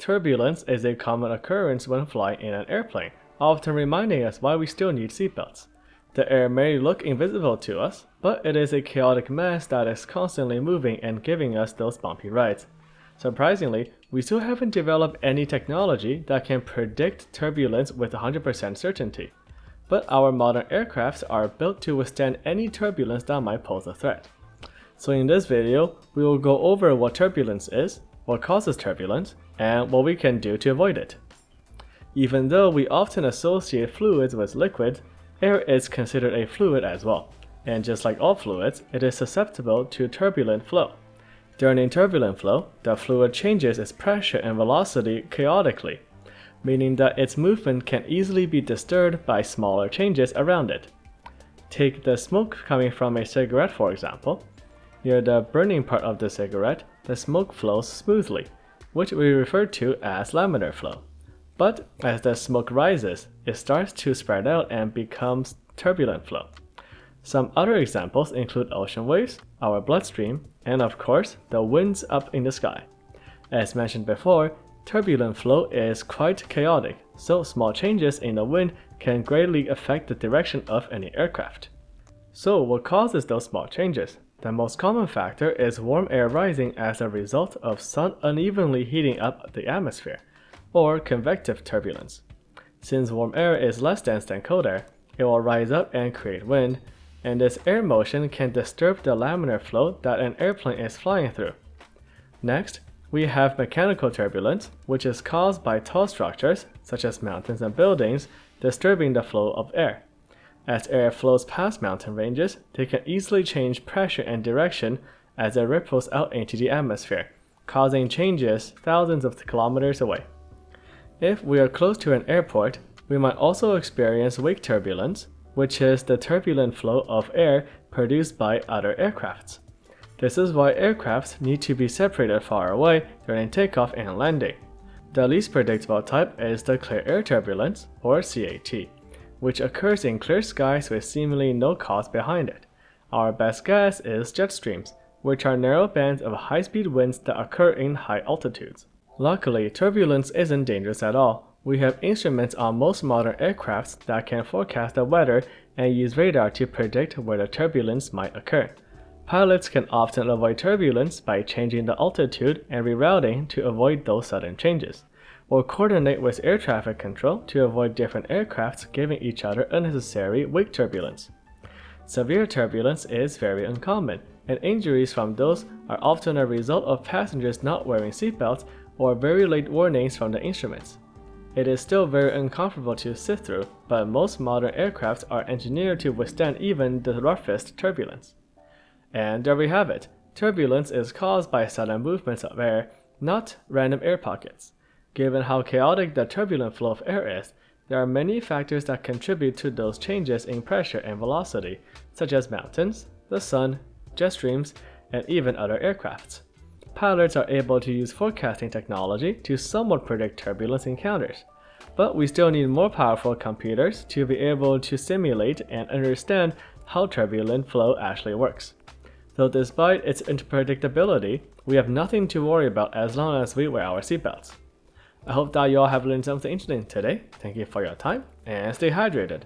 Turbulence is a common occurrence when flying in an airplane, often reminding us why we still need seatbelts. The air may look invisible to us, but it is a chaotic mess that is constantly moving and giving us those bumpy rides. Surprisingly, we still haven't developed any technology that can predict turbulence with 100% certainty. But our modern aircrafts are built to withstand any turbulence that might pose a threat. So in this video, we will go over what turbulence is, what causes turbulence, and what we can do to avoid it. Even though we often associate fluids with liquids, air is considered a fluid as well, and just like all fluids, it is susceptible to turbulent flow. During turbulent flow, the fluid changes its pressure and velocity chaotically, meaning that its movement can easily be disturbed by smaller changes around it. Take the smoke coming from a cigarette for example. Near the burning part of the cigarette, the smoke flows smoothly, which we refer to as laminar flow. But as the smoke rises, it starts to spread out and becomes turbulent flow. Some other examples include ocean waves, our bloodstream, and of course, the winds up in the sky. As mentioned before, turbulent flow is quite chaotic, so small changes in the wind can greatly affect the direction of any aircraft. So what causes those small changes? The most common factor is warm air rising as a result of sun unevenly heating up the atmosphere, or convective turbulence. Since warm air is less dense than cold air, it will rise up and create wind, and this air motion can disturb the laminar flow that an airplane is flying through. Next, we have mechanical turbulence, which is caused by tall structures, such as mountains and buildings, disturbing the flow of air. As air flows past mountain ranges, they can easily change pressure and direction as it ripples out into the atmosphere, causing changes thousands of kilometers away. If we are close to an airport, we might also experience wake turbulence, which is the turbulent flow of air produced by other aircrafts. This is why aircrafts need to be separated far away during takeoff and landing. The least predictable type is the clear air turbulence, or CAT, which occurs in clear skies with seemingly no cause behind it. Our best guess is jet streams, which are narrow bands of high-speed winds that occur in high altitudes. Luckily, turbulence isn't dangerous at all. We have instruments on most modern aircrafts that can forecast the weather and use radar to predict where the turbulence might occur. Pilots can often avoid turbulence by changing the altitude and rerouting to avoid those sudden changes, or coordinate with air traffic control to avoid different aircrafts giving each other unnecessary wake turbulence. Severe turbulence is very uncommon, and injuries from those are often a result of passengers not wearing seatbelts or very late warnings from the instruments. It is still very uncomfortable to sit through, but most modern aircraft are engineered to withstand even the roughest turbulence. And there we have it. Turbulence is caused by sudden movements of air, not random air pockets. Given how chaotic the turbulent flow of air is, there are many factors that contribute to those changes in pressure and velocity, such as mountains, the sun, jet streams, and even other aircrafts. Pilots are able to use forecasting technology to somewhat predict turbulence encounters, but we still need more powerful computers to be able to simulate and understand how turbulent flow actually works. So despite its unpredictability, we have nothing to worry about as long as we wear our seatbelts. I hope that you all have learned something interesting today. Thank you for your time and stay hydrated.